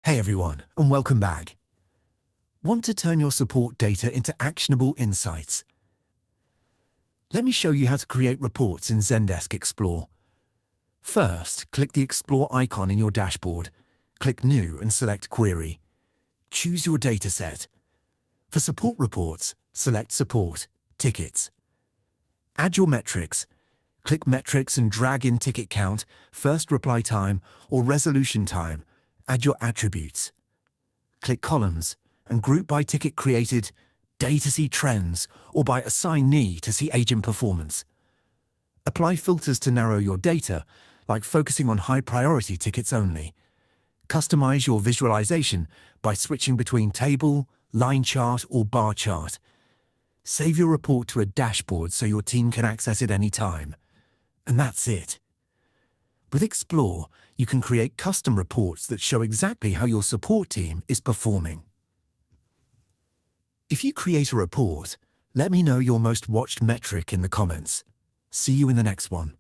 Hey everyone, and welcome back. Want to turn your support data into actionable insights? Let me show you how to create reports in Zendesk Explore. First, click the Explore icon in your dashboard. Click New and select Query. Choose your dataset. For support reports, select Support, Tickets. Add your metrics. Click Metrics and drag in ticket count, first reply time, or resolution time. Add your attributes. Click Columns and group by ticket created, day to see trends, or by assignee to see agent performance. Apply filters to narrow your data, like focusing on high-priority tickets only. Customize your visualization by switching between table, line chart, or bar chart. Save your report to a dashboard so your team can access it anytime. And that's it. With Explore, you can create custom reports that show exactly how your support team is performing. If you create a report, let me know your most watched metric in the comments. See you in the next one.